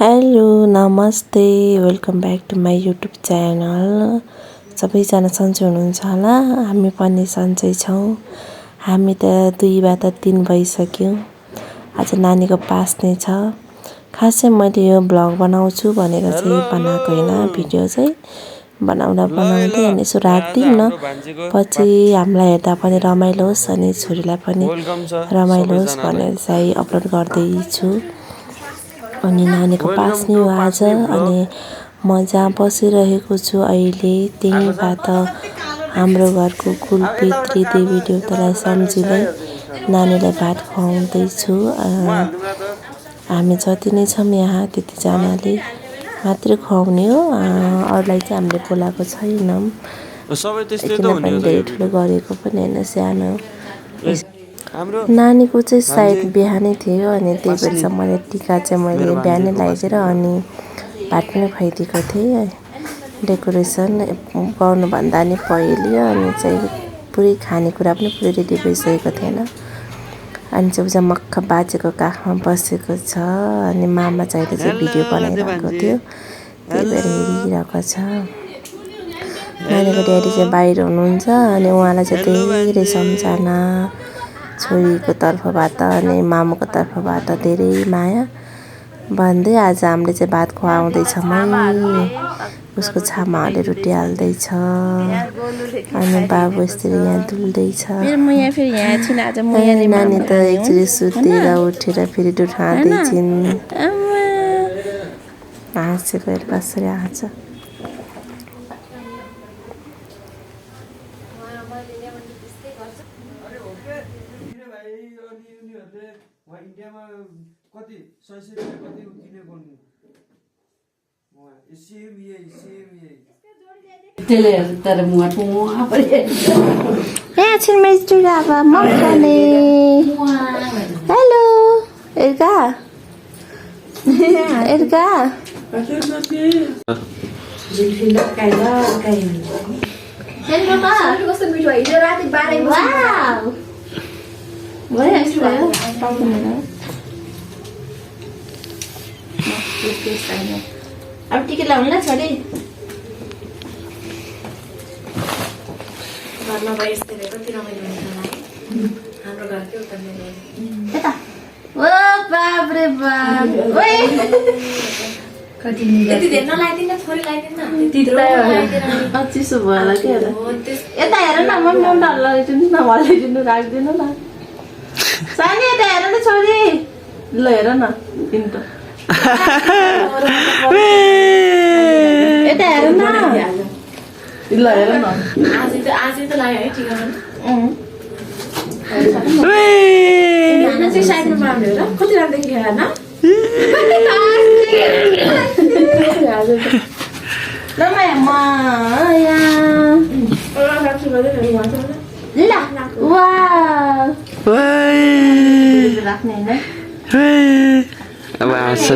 Hello नमस्ते welcome back to my YouTube channel. सबैजना सन्चै हुनुहुन्छ होला। हामी पनि सन्चै छौँ। हामी त 2 वा 3 भइसक्यो। आज नानीको पास नै छ। खास चाहिँ मैले यो भ्लग बनाउँछु भनेर चाहिँ बनाएको होइन, भिडियो चाहिँ बनाउँदै अनि यसो राख्दिउँ न, पछि हामीलाई हेर्दा पनि रमाइलो होस् अनि छोरीलाई पनि रमाइलो होस् भनेर चाहिँ अपलोड गर्दैछु। अनि नानीको पास नै हो आज। अनि म जहाँ बसिरहेको छु अहिले त्यहीँबाट हाम्रो घरको कुलपित्री देवी देवतालाई सम्झिँदै नानीलाई भात खुवाउँदैछु। हामी जति नै छौँ यहाँ त्यतिजनाले मात्रै खुवाउने हो, अरूलाई चाहिँ हामीले बोलाएको छैनौँ। किनभने धेरै ठुलो गरेको पनि होइन, सानो। नानीको चाहिँ सायद बिहानै थियो अनि त्यही भएर चाहिँ मैले टिका चाहिँ मैले बिहानै लगाइदिएर अनि भात पनि खुवाइदिएको थिएँ। डेकोरेसन गर्नुभन्दा नि पहिले अनि चाहिँ पुरै खानेकुरा पनि पुरै रेडी भइसकेको थिएन। अनि चाहिँ उता मक्ख बाजेको काखमा बसेको छ अनि मामा चाहिँ चाहिँ भिडियो बनाइरहेको थियो, त्यही भएर हेरिरहेको छ। नानीको ड्याडी चाहिँ बाहिर हुनुहुन्छ अनि उहाँलाई चाहिँ धेरै सम्झना, छोरीको तर्फबाट अनि मामुको तर्फबाट धेरै माया भन्दै आज हामीले चाहिँ भात खुवाउँदैछौँ है। उसको छामाले रोटी हाल्दैछ अनि बाबु यसरी यहाँ डुल्दैछ। नानी त एकचोटि सुतेर उठेर फेरि दुध खाँदैछिन्। हाँसेको हेर कसरी हाँस्छ। कति 600 रुपैयाँ कति किने गर्नु सेम त्यसले तर मुहा पनि एकछिन मेस्टुरा अब मक्खने। हेलो एर्का एर्का कस्तो मिठो हिजो राति 12 अब टिका लाउनुलाई छोरी घरमा भए यस्तै कति रमाइलो हुन्छ होला। हाम्रो घर के उता मेरो यता ओ बाप रे बाप ओए कति धेरै नलाइदिन, थोरै लाइदिन न, चिसो भयो होला के होला। यता हेर न, म डर लगाइदिनु न, हल्लाइदिनु राख्दिनु न। सानी यता हेर न छोरी, ल हेर न तिम्रो यता हेर न, ल हेर न। आज त लाग्यो है टिका नाना चाहिँ साइडमा मार्ने हो र, कति राम्रो देखियो होइन। राख्ने होइन अब हाँस्छ ल।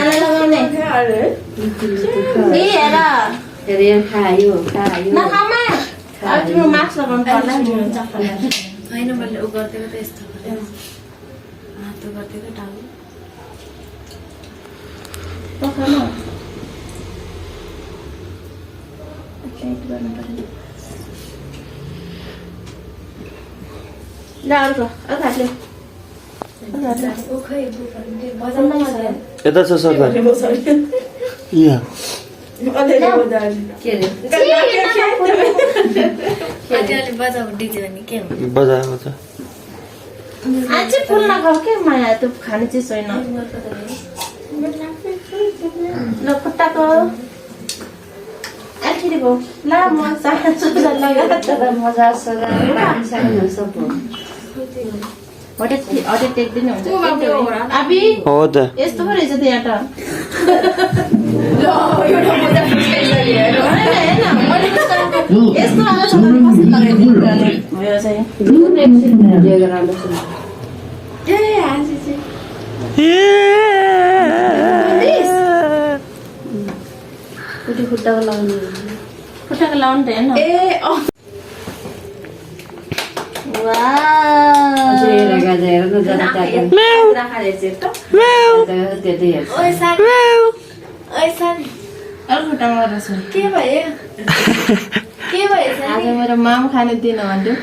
लगाउने खायो नखामा। अब तिम्रो मास्क लगाउनु पर्ला नि। होइन मैले उ गरिदिएको त यस्तो हात गरिदिएको टाउको पखामा ल अर्को अर्को यता छ सरदार यहाँ बजा बजा अझै फुल नखाऊ के माया, त्यो खाने चिज होइन। ल खुट्टाको आखिरी भयो ल। म सुजा लगाएर मजा हटे टेक्दिन हुन्छ अबि हो त यस्तो पो रहेछ त यहाँ त। यस्तो खुट्टाको लाउनु त हेर्न। वाउ आज हेर्नु जरा आफै ट्याग राखेर हेर्छ त त्यति हेर्छ ओइ सानी ओइ सानी अर्को खुट्टामा गरेर सुन के भयो आज सानी मेरो माम खाने दिन हो भन्थ्यो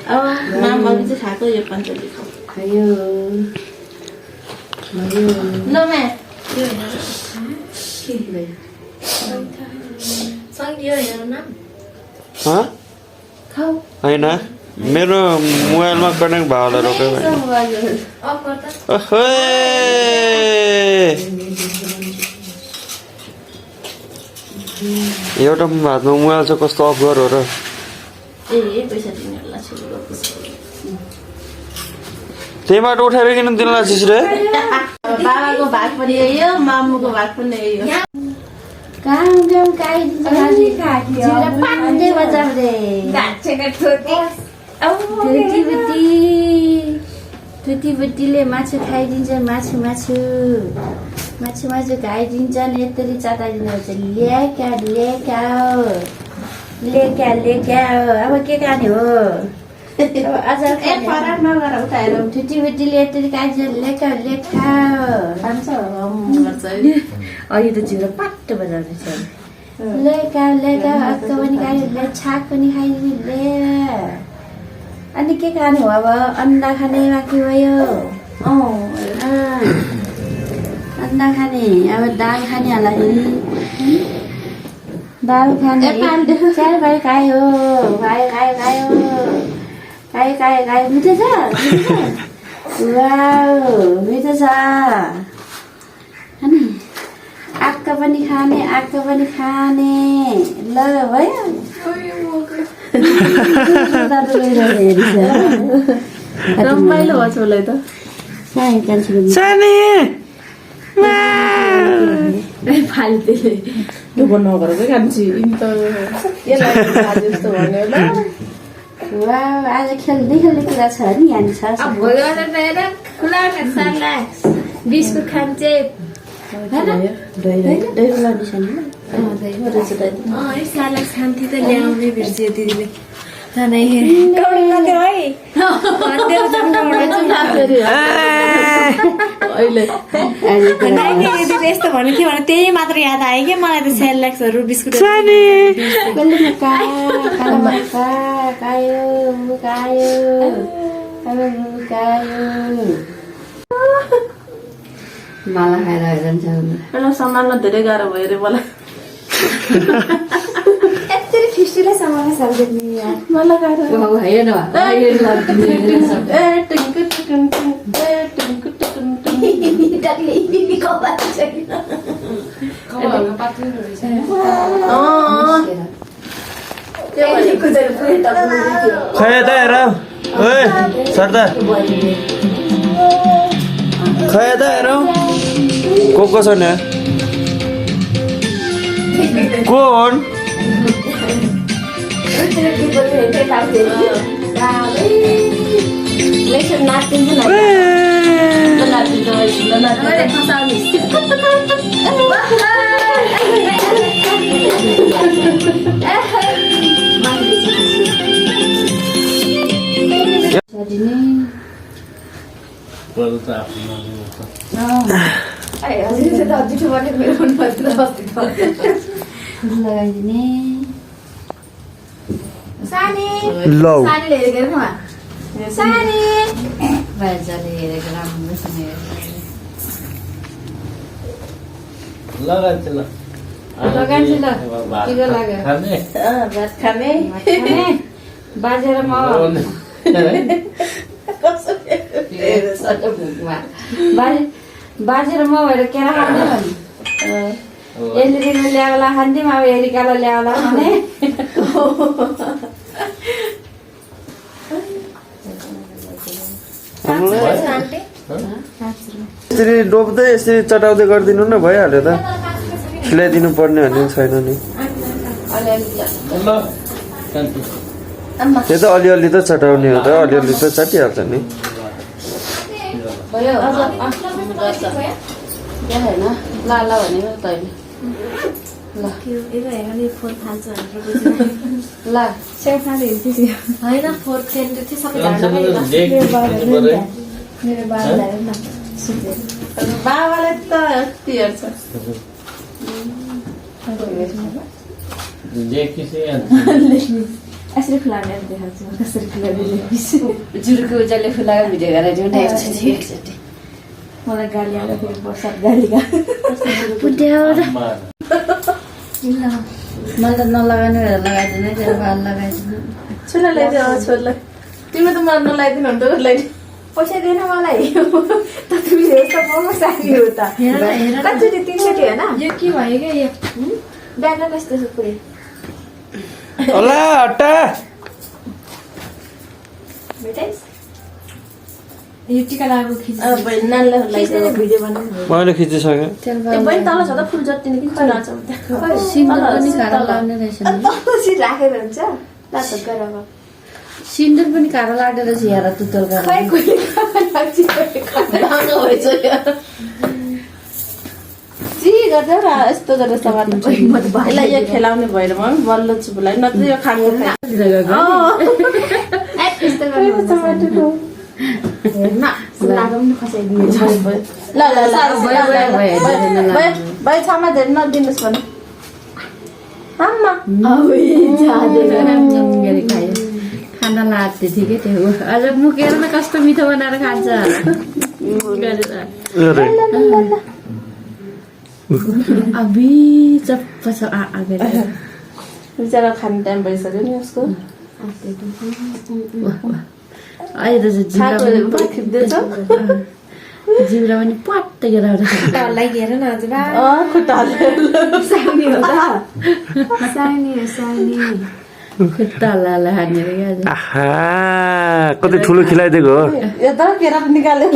अब माम अघि चाहिँ खाएको यो पञ्चलीको ल म्या सङ्गियो हेर न खाऊ होइन मेरो मोबाइलमा कनेक्ट भयो होला रोक्यो भने अफ गर त ओहो एउटा हातमा मोबाइल चाहिँ कस्तो अफ गर हो र ए पैसा दिनेहरूलाई छिटो त्यहीबाट उठाएर किन दिन लाग्छ रे बाबाको भाग पनि यही हो मामुको भाग पनि यही हो काम काम काइदिन्छ जिरा पाट्दै बजाउँदै तुतीबुट्टीले मासु खाइदिन्छ मासु खाइदिन्छन् यत्तरी चताइदिनुहुन्छ लेक्या अब के खाने हो अचार फरक नगर उठाएर तुतीबुट्टीले यत्तरी खाइदिन्छ लेखा खान्छ गर्छ अहिले त जिरो पाट्टो बजाउँदैछ लेका अक्क पनि खाइदिनु छाक पनि खाइदिनु अनि के खाने हो अब अन्डा खाने बाँकी भयो अन्डा खाने अब दाल खाने होला दाल खाने चार भाइ खायो मिठो छ मिठो छ अनि आक्क पनि खाने ल भयो रमाइलो भयो छोलाई त फाल्टे डुबो नगर चाहिँ कान्छी यिनी त यसलाई जस्तो भन्यो ल आज खेल्दै कुरा छ नि यहाँ छ खुला बिस्कुट खान्छे सालाक खान्थे त ल्याउने बिर्सियो दिदीले यस्तो भन्नु के भने त्यही मात्र याद आयो कि मलाई त सेलल्याक्सहरू बिस्कुट माला खाएर जान्छ पहिला सम्हाल्न धेरै गाह्रो भयो अरे मलाई खिस्टीलाई समाउन सक्दैन मलाई गाह्रो हेर्नु खै त हेर ओए सरदार खै त हेर को छ नि को हुन् लगाइदिने लौ बाजाले हेरेको राम्रोसँग लगाइन्छ ल के लाग्यो भात खाने बाजेर म बाजेर म भएर केरा खाने भने एलिरीले ल्याउला खान्थ्यौँ अब एरिकालाई ल्याउला खाने यसरी डोब्दै यसरी चटाउँदै गरिदिनु न भइहाल्यो त खिलाइदिनु पर्ने भन्ने छैन नि त्यो त अलिअलि त चटाउने हो त अलिअलि त चटिहाल्छ नि भयो अझ गर्छ त्यहाँ होइन ल ल भनेको तैँले ल यता हेर नि फोन फाल्छ भनेर ल सेफाले हेर्छु होइन फोन खेल्दै थियो सबै मेरो बाबालाई न सुतेर बाबाले त यति हेर्छ यसरी खुलाउने देखाउँछु कसरी खुलाउने जुरुको उजाले फुलाएको भिडियो गराइदिउँ न एकचोटि मलाई गाली आउँदा फेरि वर्षा गालीका मैले त नलगाउने भएर लगाइदिनु है तेरो बाल लगाइदिनु छोरा ल्याइदियो छोरीलाई तिमी त मलाई नलाइदिनु हुन्छ उसलाई पैसा दिएन मलाई त तिमीले यस्तो पाउनु सानी हो त कतिचोटि 300 होइन यो के भयो क्या यो बिहान कस्तो छ पुरै होला हट्टा भेटाइस् यो टिका लगाएको खिच नानीलाई खिच्ने भिडियो बनाउनु मैले खिचिसकेँ बहिनी तल छ त फुल जति नै किन नाच सिन्दुर पनि कालो लाउने रहेछ नि सिट राखेर हुन्छ लात गरब सिन्दुर पनि कालो लाग्दो रहेछ हेर तुतल खै गरेर जी गर्दा र यस्तो गरेर समात्नु यसलाई यो खेलाउने भएर म बल्ल चुपुलाई न त यो खाङ्गो खाइ यस्तो गर्नु हेर्न लाग पनि खसाइदियो ल ल ल भाइ छामा धेरै नदिनुहोस् भने आम्मा जम्गेर खायो खाना लाग्थ्यो ठिकै थियो अझ मुकेर न कस्तो मिठो बनाएर खान्छ अबि चप्प छ बिचरा खाने टाइम भइसक्यो नि उसको अहिले त खिच्दैछ जिब्रा पनि पट्ट गराएर डरलाई हेर न हजुर खुट्टा सानी हो त सानी हो सानी खुट्टा हल्ला खाने रे क्या आहा कति ठुलो खिलाइदिएको हो यो त केरा पनि निकाल्यो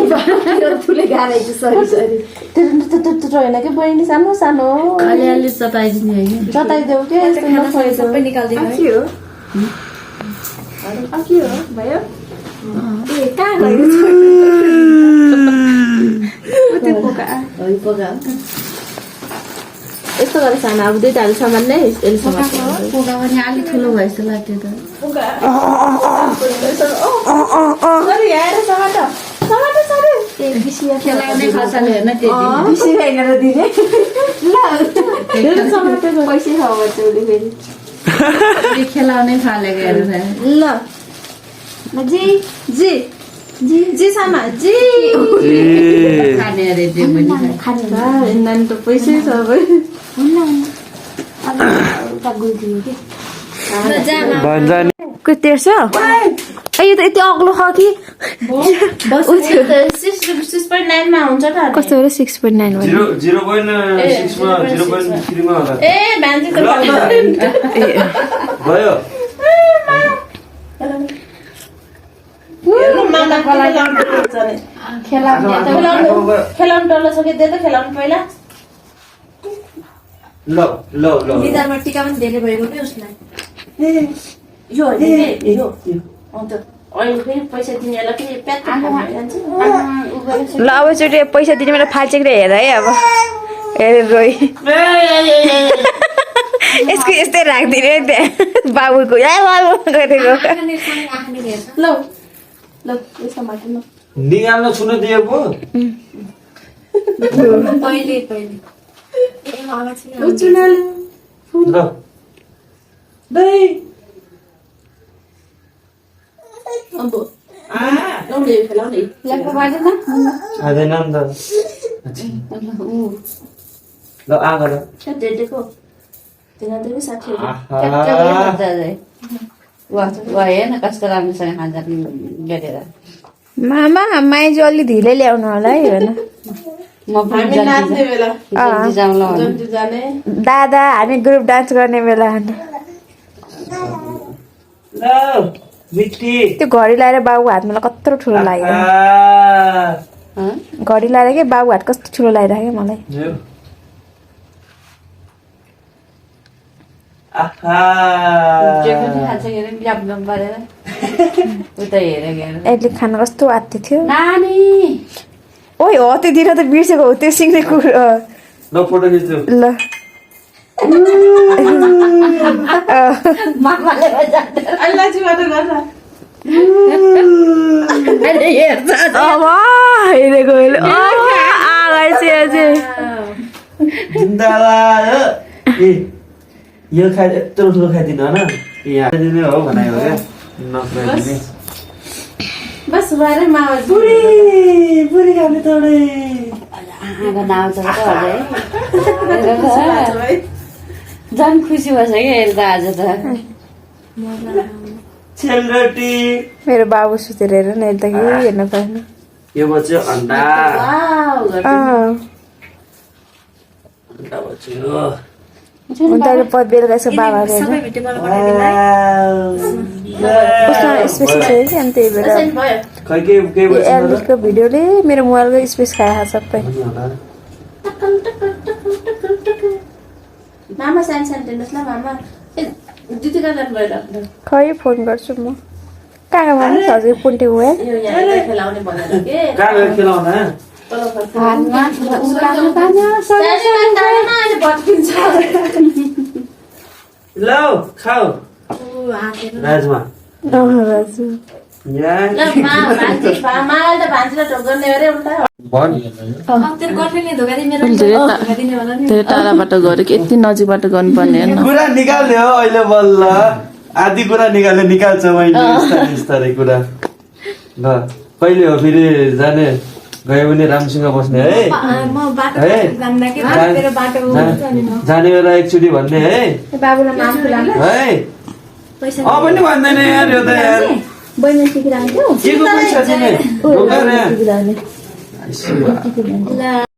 फुले गाह्रै सरी सरी त्यो होइन कि बहिनी सानो सानो अलिअलि चताइदिने होइन जताइदेऊ के यस्तो नखुवाइदेऊ सबै निकाल्दिनु है के हो के हो भयो ए कहाँ गयो त्यो पोका यस्तो गरेर सानो अब दुईटाले सामान नै यसले सामान पोका पनि अलिक ठुलो भयो जस्तो लाग्थ्यो त सरी आएर टमाटर टमाटर सरी खेलाउने खसाले हेर्न त्यति बिसी भएर दिने ल धेरै टमाटर पैसा खाऊ भन्छ उसले फेरि फेरि खेलाउनै थालेको हेरेर ल जी जी जी जी सामा जी खाने अरे त्यो पनि खाने नानी त पैसै छ भाइ हुन्न अब उता गुल्दियो कि भन्छ नि को 1300 यो त यति अग्लो ख कि 6.9 मा हुन्छ त कस्तो हो 6.9 हो 0.6 मा 0.3 मा होला ए भान्जी त भयो मामा खेलाउनु डल्लो छ कि दे त खेलाउनु पहिला ल ल ल निधारमा टिका पनि धेरै भएको क्या उसलाई यो होइन यो अन्त अहिले फेरि पैसा दिनेलाई फेरि प्याट ल अब चोटि पैसा दिने बेला फाल्चेक हेर है अब हेरेर रोइ यसको यस्तै राखिदिने त्यहाँ बाबुको या बाबु गरेको ल ल यसो माथि न निकाल्न छुन दिएको पहिले ल दही अब लाउने खेलाउने ल्याएको बाँड्दैन खाँदैन नि त ल आगो ल डेडेको तिनीहरू 60 हेर्न कस्तो राम्रोसँग खान्छ गरेर मामा माइजू अलि ढिलै ल्याउनु होला है होइन म हामी नाच्ने बेला जाउँला जन्ती जाने दादा हामी ग्रुप डान्स गर्ने बेला ल मिठी त्यो घडी लगाएर बाबु हात मलाई कत्रो ठुलो लाग्यो घडी लगाएर के बाबु हात कस्तो ठुलो लागिरहेको मलाई आहा जे पनि खान्छ के अरे ब्याम परेर उता हेरेर अहिले खाना कस्तो आत्ती थियो नानी ओइ हो त्यतिर त बिर्सेको हो त्यो सिङ्ने कुरो ल फोटो खिच्छु ल मामाले बजाउँछ अल्लाजीबाट गर्न अहिले हेर्छ अब हेरेको अहिले आगाइ चाहिँ अझै जिन्दाबाद ए यो खाइ यत्रो ठुलो खाइदिनु होइन यहाँ खाइदिने हो भनेको क्या नखाइदिने बस भरे मामा बुढी बुढी खाने तोडे आँगन आउँछ त है झन् खुसी भएछ कि अहिले त आज त सेलरोटी मेरो बाबु सुतेर हेर न त के हेर्नु पाएन यो बच्यो अन्डा अन्डा बच्यो अन्त अहिले बेलुका यसको बाबाले सबै भिडियो मलाई पठाइदिनु उसमा स्पेस थियो कि अनि त्यही भएर खै के बच्यो एलको भिडियोले मेरो मोबाइलको स्पेस खायो सबै मामा सानो सानो दिनुहोस् ल मामा दिदी कहाँ जानु भएर खै फोन गर्छु म कहाँ कहाँ भन्नुहोस् हजुर पुन्टी गयो यो यहाँ खेलाउने भनेर के कहाँ गएर खेलाउन ल खाऊ राजमा हजुर यहाँ मामाले त भान्जीलाई ढोक गर्ने अरे उल्टा भन् तेरो गर्लफ्रेन्डले धोका दिए मेरो धोका दिने होला नि धेरै टाढाबाट गऱ्यो कि यति नजिकबाट गर्नुपर्ने होइन कुरा निकाल्ने हो अहिले बल्ल आधी कुरा निकाल्छ मैले बिस्तारै बिस्तारै कुरा ल कहिले हो फेरि जाने गयो भने रामसँग बस्ने है म बाटो है जान्दा के मेरो बाटो जाने बेला एकचोटि भन्ने है बाबुलाई माम खुलाउनु है पैसा पनि भन्दैन यार यो त यार बैनी सिकिरहन्थ्यो के को पैसा दिने ढोका रे? आइसु।